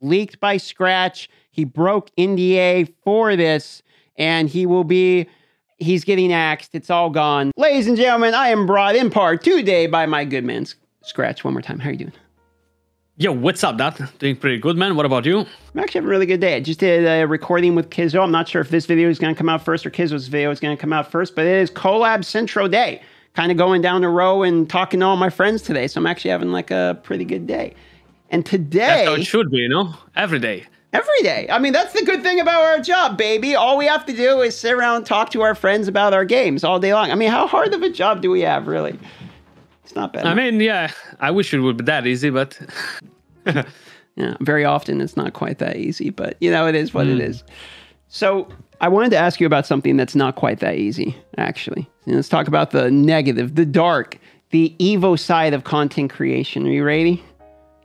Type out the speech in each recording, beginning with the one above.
leaked by Skratch. He broke NDA for this, and he's getting axed. It's all gone. Ladies and gentlemen, I am brought in part today by my good man, Skratch. One more time. How are you doing? Yo, what's up, Darth? Doing pretty good, man. What about you? I'm actually having a really good day. I just did a recording with Kizzo. I'm not sure if this video is going to come out first or Kizzo's video is going to come out first, but it is Collab Centro Day. Kind of going down the row and talking to all my friends today. So I'm actually having like a pretty good day. And today... That's how it should be, you know? Every day. Every day. I mean, that's the good thing about our job, baby. All we have to do is sit around and talk to our friends about our games all day long. I mean, how hard of a job do we have, really? It's not bad. I mean, yeah, I wish it would be that easy, but... Yeah, very often it's not quite that easy, but you know, it is what it is. So I wanted to ask you about something that's not quite that easy, actually. Let's talk about the negative, the dark, the evil side of content creation. Are you ready?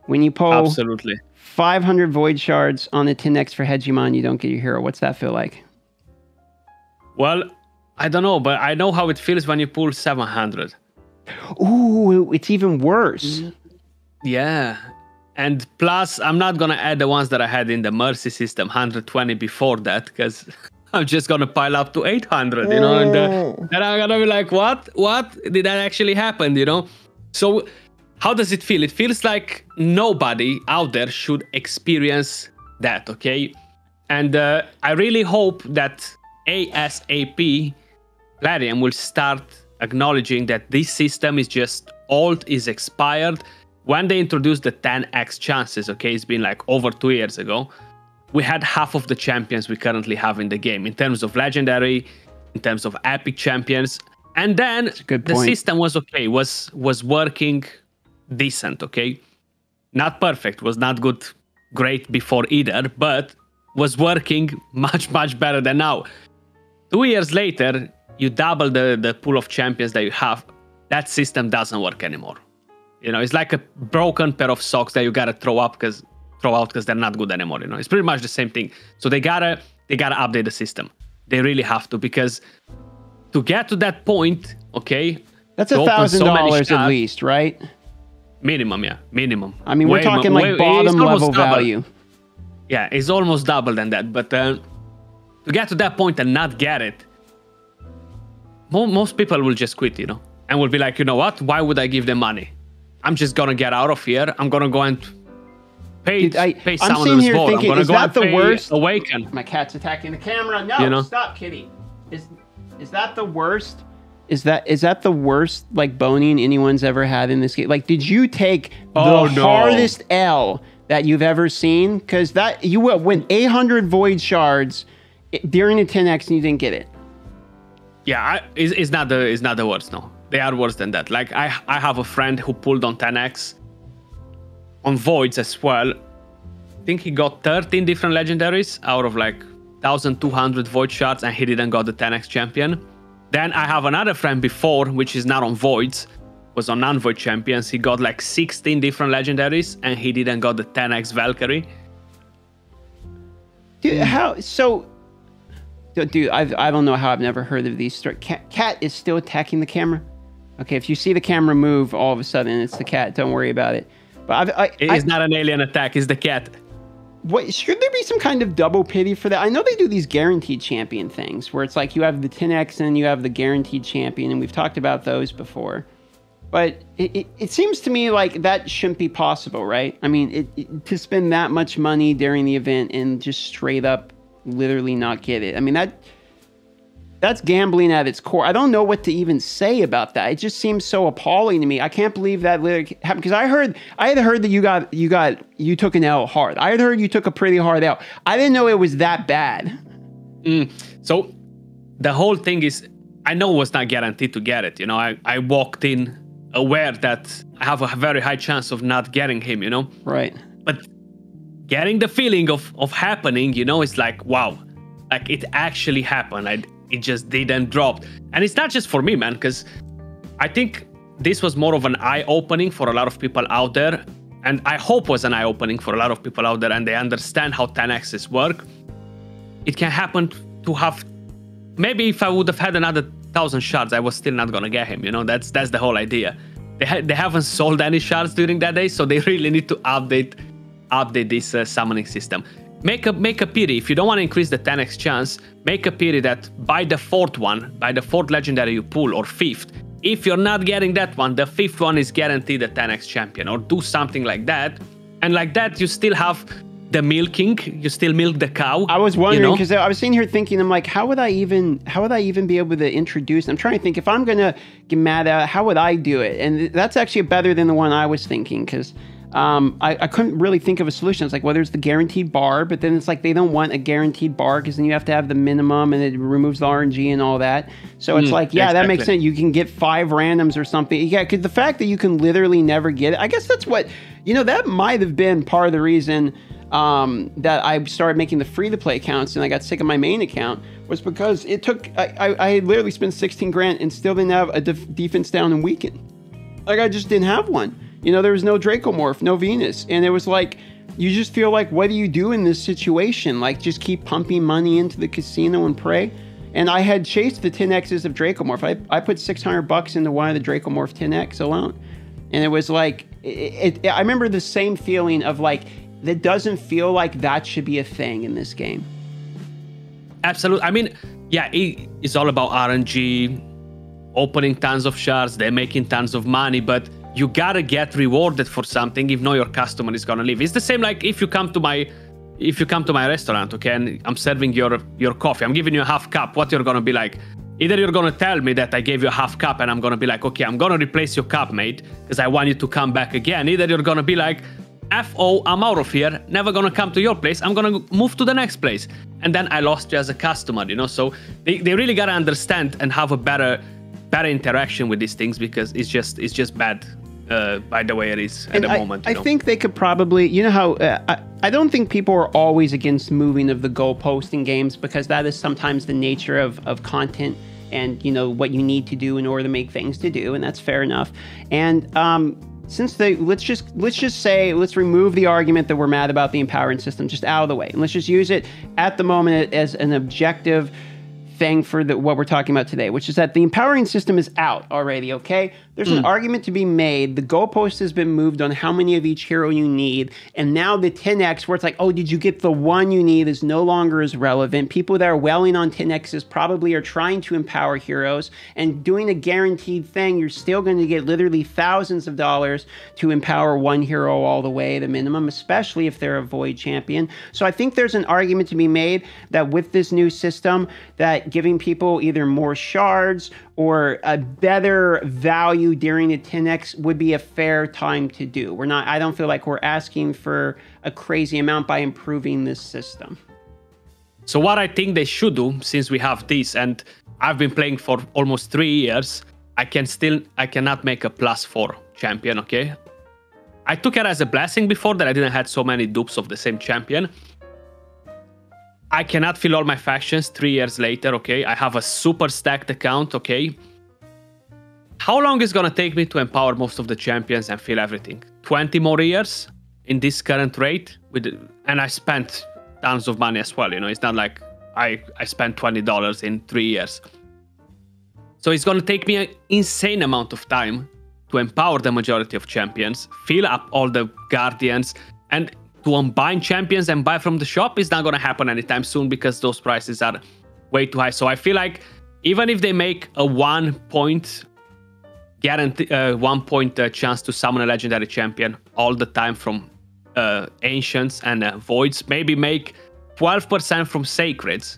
When you pull absolutely 500 void shards on the 10x for Hegemon, you don't get your hero. What's that feel like? Well, I don't know, but I know how it feels when you pull 700. Ooh, it's even worse. Yeah. And plus, I'm not going to add the ones that I had in the Mercy system, 120 before that, because I'm just going to pile up to 800, you know, and then I'm going to be like, what? What? Did that actually happen, you know? So how does it feel? It feels like nobody out there should experience that, okay? And I really hope that ASAP Plarium will start acknowledging that this system is just old, is expired. When they introduced the 10x chances, okay, it's been like over 2 years ago, we had half of the champions we currently have in the game in terms of legendary, in terms of epic champions. And then the system was okay, was working decent, okay? Not perfect, was not good, great before either, but was working much, much better than now. 2 years later, you double the pool of champions that you have, that system doesn't work anymore. You know, it's like a broken pair of socks that you gotta throw out because they're not good anymore. You know, it's pretty much the same thing. So they gotta update the system. They really have to, because to get to that point, okay, that's $1,000 at least, right? Minimum, yeah, minimum. I mean, we're talking like bottom level value. Yeah, it's almost double than that. But to get to that point and not get it, most people will just quit, you know, and will be like, you know what? Why would I give them money? I'm just gonna get out of here. I'm gonna go and pay someone who's bored. Thinking, is that the worst? Awaken. My cat's attacking the camera. No, you know? Stop, kitty. Is that the worst? Is that the worst like boning anyone's ever had in this game? Like, did you take the hardest L that you've ever seen? Because that you went 800 void shards during the 10x and you didn't get it. Yeah, it's not the worst. No. They are worse than that. Like, I have a friend who pulled on 10x on voids as well. I think he got 13 different legendaries out of like 1,200 void shards, and he didn't got the 10x champion. Then I have another friend before, which is not on voids, was on non-void champions. He got like 16 different legendaries, and he didn't got the 10x Valkyrie. Dude, how so? Dude, I don't know how I've never heard of these stories. Cat is still attacking the camera. Okay, if you see the camera move, all of a sudden it's the cat. Don't worry about it. But it's not an alien attack. It's the cat. What should there be some kind of double pity for that? I know they do these guaranteed champion things where it's like you have the 10x and you have the guaranteed champion, and we've talked about those before. But it seems to me like that shouldn't be possible, right? I mean, to spend that much money during the event and just straight up literally not get it. I mean, that's gambling at its core. I don't know what to even say about that. It just seems so appalling to me. I can't believe that literally happened, because I had heard that you took an L hard. I had heard you took a pretty hard L. I didn't know it was that bad. So the whole thing is, I know it was not guaranteed to get it. You know, I walked in aware that I have a very high chance of not getting him, you know? Right. But getting the feeling of happening, you know, it's like, wow, like it actually happened. It just didn't drop. And it's not just for me, man, because I think this was more of an eye-opening for a lot of people out there. And I hope was an eye-opening for a lot of people out there, and they understand how 10x's work. It can happen to have... Maybe if I would have had another 1,000 shards, I was still not going to get him, you know? That's the whole idea. They haven't sold any shards during that day, so they really need to update update this summoning system. Make a pity. If you don't want to increase the 10x chance, make a pity that by the fourth legendary you pull, or fifth, if you're not getting that one, the fifth one is guaranteed a 10x champion, or do something like that. And like that, you still have the milking. You still milk the cow. I was wondering, because I was sitting here thinking, I'm like, how would I even be able to introduce? I'm trying to think, if I'm gonna get mad at, how would I do it? And that's actually better than the one I was thinking, because I couldn't really think of a solution. It's like, well, there's the guaranteed bar, but then it's like they don't want a guaranteed bar because then you have to have the minimum and it removes the RNG and all that. So it's like, yeah, exactly. That makes sense. You can get 5 randoms or something. Yeah, because the fact that you can literally never get it, I guess that's what, that might have been part of the reason that I started making the free-to-play accounts and I got sick of my main account, was because it took, I had literally spent 16 grand and still didn't have a defense down and weaken. Like, I just didn't have one. There was no Dracomorph, no Venus. And it was like, you just feel like, what do you do in this situation? Like, just keep pumping money into the casino and pray? And I had chased the 10Xs of Dracomorph. I put $600 into one of the Dracomorph 10X alone. And it was like, I remember the same feeling of like, that doesn't feel like that should be a thing in this game. Absolutely. I mean, yeah, it's all about RNG, opening tons of shards, they're making tons of money, but you gotta get rewarded for something if not your customer is gonna leave. It's the same like if you come to my restaurant, okay, and I'm serving your coffee, I'm giving you a half cup, what you're gonna be like? Either you're gonna tell me that I gave you a half cup and I'm gonna be like, okay, I'm gonna replace your cup, mate, because I want you to come back again. Either you're gonna be like, F.O., I'm out of here, never gonna come to your place, I'm gonna move to the next place. And then I lost you as a customer, So they really gotta understand and have a better interaction with these things, because it's just bad by the way it is at the moment. I think they could probably, how I don't think people are always against moving of the goalpost in games, because that is sometimes the nature of content and what you need to do in order to make things to do, and that's fair enough. And since let's just remove the argument that we're mad about the empowering system just out of the way, and let's just use it at the moment as an objective thing for what we're talking about today, which is that the empowering system is out already, okay? There's an argument to be made. The goalpost has been moved on how many of each hero you need, and now the 10x, where it's like, oh, did you get the one you need, is no longer as relevant. People that are welling on 10x's probably are trying to empower heroes, and doing a guaranteed thing, you're still going to get literally thousands of dollars to empower one hero all the way, the minimum, especially if they're a void champion. So I think there's an argument to be made that with this new system, that giving people either more shards or a better value during the 10x would be a fair time to do. I don't feel like we're asking for a crazy amount by improving this system. So what I think they should do, since we have this, and I've been playing for almost 3 years, I cannot make a +4 champion, okay? I took it as a blessing before that I didn't have so many dupes of the same champion. I cannot fill all my factions 3 years later, okay? I have a super stacked account, okay? How long is it gonna take me to empower most of the champions and fill everything? 20 more years in this current rate? And I spent tons of money as well, It's not like I spent $20 in 3 years. So it's gonna take me an insane amount of time to empower the majority of champions, fill up all the guardians, and to unbind champions and buy from the shop is not going to happen anytime soon, because those prices are way too high. So I feel like even if they make a 1 point guarantee, 1 point chance to summon a legendary champion all the time from ancients and voids, maybe make 12% from sacreds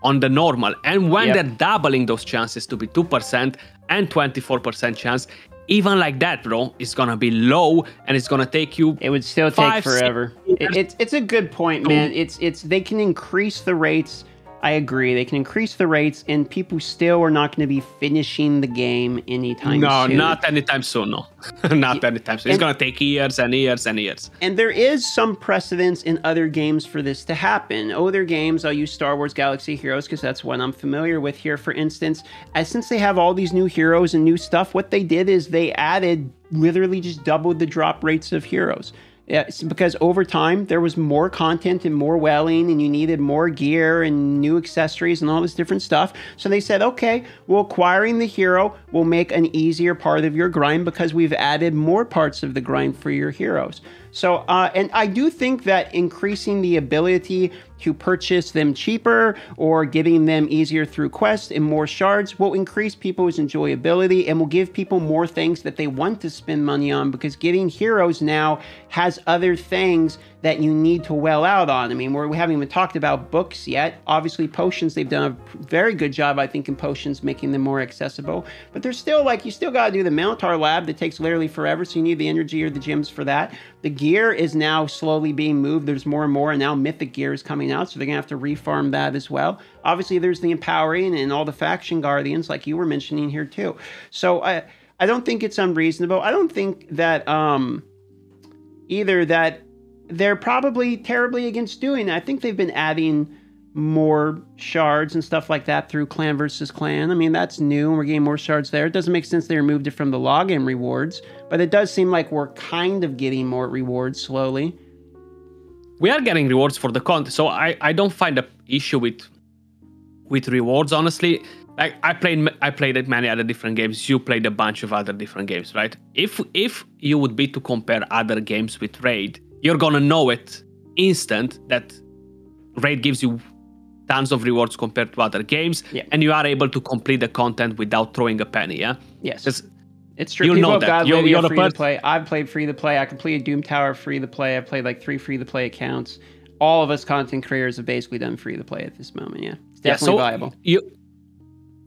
on the normal. And when they're doubling those chances to be 2% and 24% chance, even like that, bro, it's gonna be low, and it's gonna take you. It would still take forever. It's a good point, man. It's they can increase the rates. I agree. They can increase the rates, and people still are not going to be finishing the game anytime soon. No, not anytime soon. No, not anytime soon. It's going to take years and years and years. And there is some precedence in other games for this to happen. Other games, I'll use Star Wars Galaxy Heroes because that's what I'm familiar with here. For instance, since they have all these new heroes and new stuff, what they did is they added literally just doubled the drop rates of heroes. Yeah, because over time, there was more content and more welling, and you needed more gear and new accessories and all this different stuff. So they said, okay, well, acquiring the hero will make an easier part of your grind because we've added more parts of the grind for your heroes. So, and I do think that increasing the ability to purchase them cheaper or getting them easier through quests and more shards will increase people's enjoyability and will give people more things that they want to spend money on, because getting heroes now has other things that you need to well out on. I mean, we haven't even talked about books yet. Obviously, potions, they've done a very good job, I think, in potions, making them more accessible. But there's still, like, you still got to do the Minotaur lab that takes literally forever, so you need the energy or the gems for that. The gear is now slowly being moved. There's more and more, and now mythic gear is coming out, so they're going to have to refarm that as well. Obviously, there's the empowering and all the faction guardians, like you were mentioning here, too. So I don't think it's unreasonable. I don't think that either that they're probably terribly against doing it. I think they've been adding more shards and stuff like that through clan versus clan. I mean, that's new, and we're getting more shards there. It doesn't make sense they removed it from the login rewards, but it does seem like we're kind of getting more rewards slowly. We are getting rewards for the content, so I don't find an issue with rewards, honestly. Like, I played many other different games. You played a bunch of other different games, right? If you would be to compare other games with Raid, you're gonna know it instant that Raid gives you tons of rewards compared to other games, and you are able to complete the content without throwing a penny. Yeah. Yes. It's true. You People know have that. got You're free to play. I've played free to play. I completed Doom Tower free to play. I played like 3 free to play accounts. All of us content creators have basically done free to play at this moment. Yeah, it's definitely viable.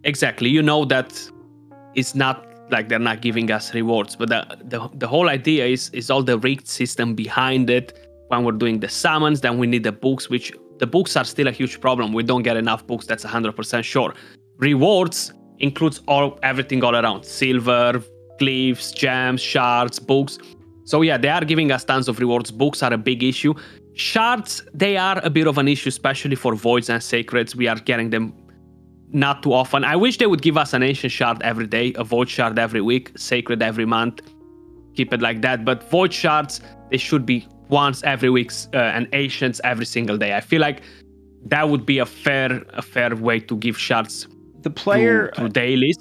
Exactly. You know that it's not like they're not giving us rewards, but the whole idea is all the rigged system behind it. When we're doing the summons, then we need the books, which the books are still a huge problem. We don't get enough books. That's 100% sure. Rewards includes everything all around: silver, glyphs, gems, shards, books. So yeah, they are giving us tons of rewards. Books are a big issue. Shards, they are a bit of an issue, especially for voids and sacreds. We are getting them not too often. I wish they would give us an ancient shard every day, a void shard every week, sacred every month. Keep it like that. But void shards, they should be once every week, and ancients every single day. I feel like that would be a fair way to give shards the player to dailies.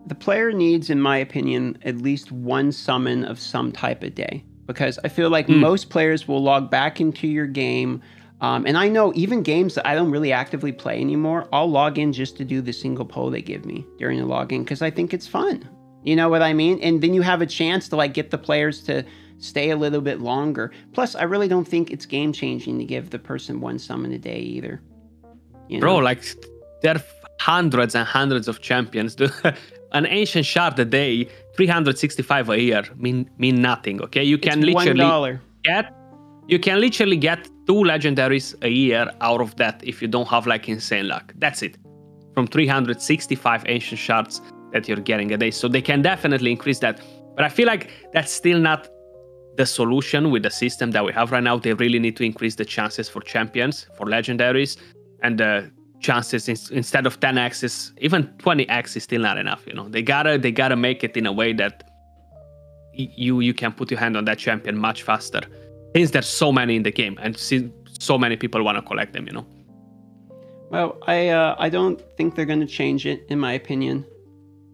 The player needs, in my opinion, at least one summon of some type a day, because I feel like most players will log back into your game. And I know even games that I don't really actively play anymore, I'll log in just to do the single poll they give me during the login, because I think it's fun. You know what I mean? And then you have a chance to like get the players to stay a little bit longer. Plus, I really don't think it's game changing to give the person one summon a day either. You know? Bro, like, there are hundreds and hundreds of champions. An ancient shard a day, 365 a year mean nothing. Okay, you can literally get 2 legendaries a year out of that if you don't have like insane luck. That's it. From 365 ancient shards that you're getting a day. So they can definitely increase that. But I feel like that's still not the solution with the system that we have right now. They really need to increase the chances for champions, for legendaries, and the chances instead of 10x, even 20x is still not enough. You know, they gotta make it in a way that you can put your hand on that champion much faster, since there's so many in the game and so many people want to collect them. You know. Well, I don't think they're going to change it, in my opinion,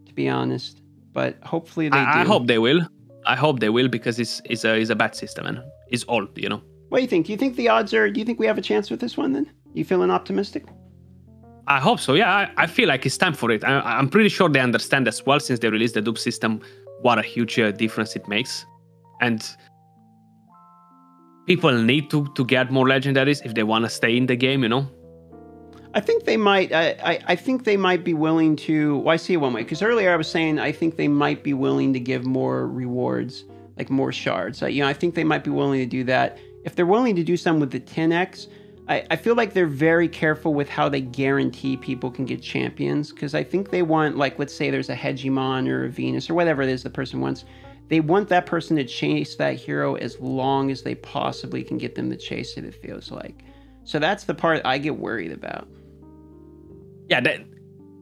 to be honest. But hopefully they do. I hope they will. I hope they will, because it's a bad system and it's old, you know. What do you think? Do you think the odds are? Do you think we have a chance with this one? Then you feeling optimistic? I hope so. Yeah, I feel like it's time for it. I'm pretty sure they understand as well, since they released the dupe system, what a huge difference it makes, and people need to get more legendaries if they want to stay in the game. You know. I think they might. I think they might be willing to. Well, I see it one way, because earlier I was saying I think they might be willing to give more rewards, like more shards. I think they might be willing to do that. If they're willing to do some with the 10x, I feel like they're very careful with how they guarantee people can get champions, because I think they want, like, let's say there's a Hegemon or a Venus or whatever it is the person wants. They want that person to chase that hero as long as they possibly can get them to chase it feels like. So that's the part I get worried about. Yeah,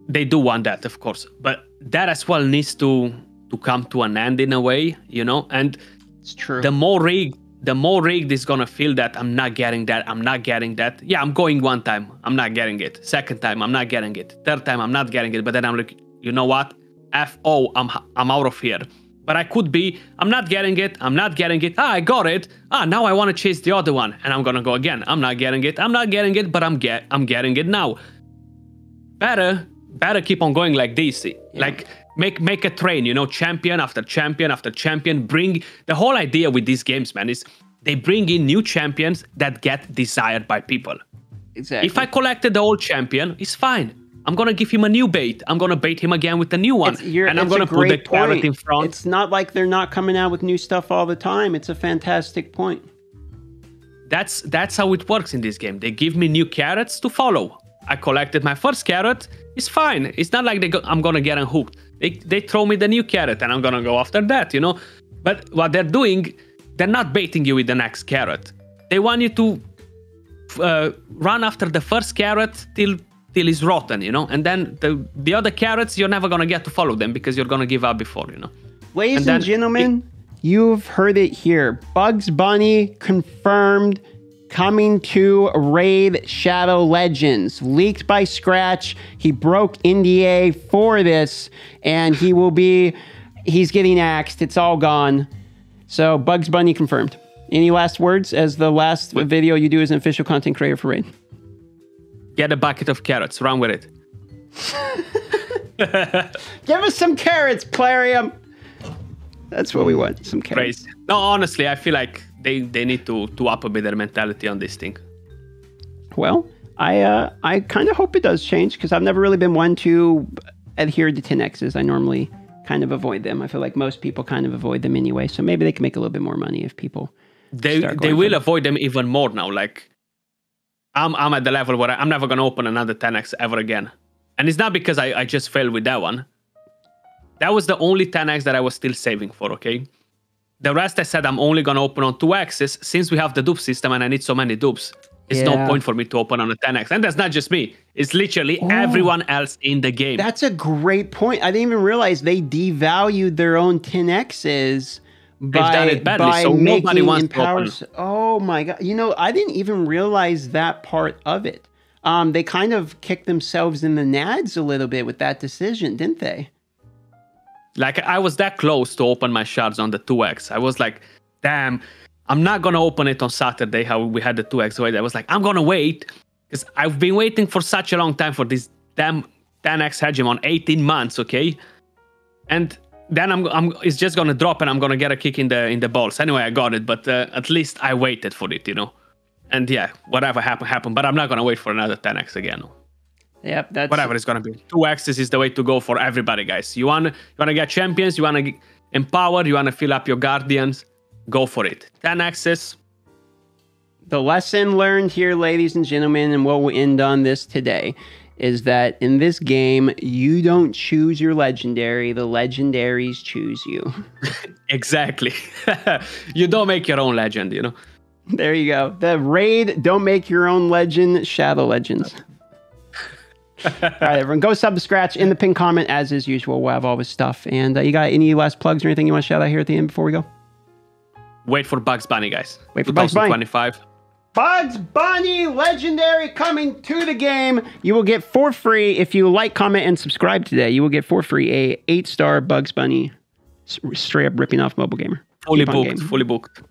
they do want that, of course, but that as well needs to come to an end in a way, you know. And it's true. The more rigged is gonna feel that I'm not getting that. Yeah, I'm going one time, I'm not getting it. Second time, I'm not getting it. Third time, I'm not getting it. But then I'm like, you know what? I'm out of here. But I could be, I'm not getting it. Ah, I got it. Ah, now I want to chase the other one. And I'm going to go again. I'm not getting it, but I'm getting it now. Better keep on going like this. Yeah. Like, make a train, you know, champion after champion after champion. Bring, the whole idea with these games, man, is they bring in new champions that get desired by people. Exactly. If I collected the old champion, it's fine. I'm going to give him a new bait. I'm going to bait him again with a new one. And I'm going to put the carrot in front. It's not like they're not coming out with new stuff all the time. It's a fantastic point. That's how it works in this game. They give me new carrots to follow. I collected my first carrot. It's fine. It's not like I'm going to get unhooked. They throw me the new carrot and I'm going to go after that, you know? But what they're doing, they're not baiting you with the next carrot. They want you to run after the first carrot till it's rotten, you know? And then the other carrots, you're never going to get to follow them because you're going to give up before, you know? Ladies and gentlemen, you've heard it here. Bugs Bunny confirmed coming to Raid Shadow Legends. Leaked by Skratch. He broke NDA for this, and he's getting axed. It's all gone. So Bugs Bunny confirmed. Any last words as the last video you do as an official content creator for Raid? Get a bucket of carrots. Run with it. Give us some carrots, Plarium. That's what we want. Some carrots. Crazy. No, honestly, I feel like they need to up a bit their mentality on this thing. Well, I kind of hope it does change because I've never really been one to adhere to 10Xs. I normally kind of avoid them. I feel like most people kind of avoid them anyway. So maybe they can make a little bit more money if people They will avoid them even more now. Like, I'm at the level where I'm never going to open another 10X ever again. And it's not because I just failed with that one. That was the only 10X that I was still saving for, okay? The rest I said I'm only going to open on 2Xs since we have the dupe system and I need so many dupes. It's no point for me to open on a 10X. And that's not just me. It's literally everyone else in the game. That's a great point. I didn't even realize they devalued their own 10Xs. They've done it badly, so nobody wants to open. Oh my God. You know, I didn't even realize that part of it. They kind of kicked themselves in the nads a little bit with that decision, didn't they? Like, I was that close to open my shards on the 2X. I was like, damn, I'm not going to open it on Saturday, how we had the 2X wait. I was like, I'm going to wait, because I've been waiting for such a long time for this damn 10X hegemon, 18 months, okay? And then it's just going to drop and I'm going to get a kick in the balls. Anyway, I got it, but at least I waited for it, you know? And yeah, whatever happened, but I'm not going to wait for another 10X again. Yep, that's whatever it's gonna be. 2Xs is the way to go for everybody, guys. You wanna get champions, you wanna empower, you wanna fill up your guardians, go for it. 10Xs. The lesson learned here, ladies and gentlemen, and what we'll end on this today, is that in this game, you don't choose your legendary, the legendaries choose you. Exactly. You don't make your own legend, you know? There you go. The Raid Don't Make Your Own Legend, Shadow Legends. All right, everyone, go sub to Skratch in the pinned comment as is usual. We'll have all his stuff. And you got any last plugs or anything you want to shout out here at the end before we go? Wait for Bugs Bunny, guys. Wait for Bugs Bunny. 2025. Bugs Bunny Legendary coming to the game. You will get for free if you like, comment, and subscribe today. You will get for free a 8-star Bugs Bunny straight up ripping off Mobile Gamer. Fully booked.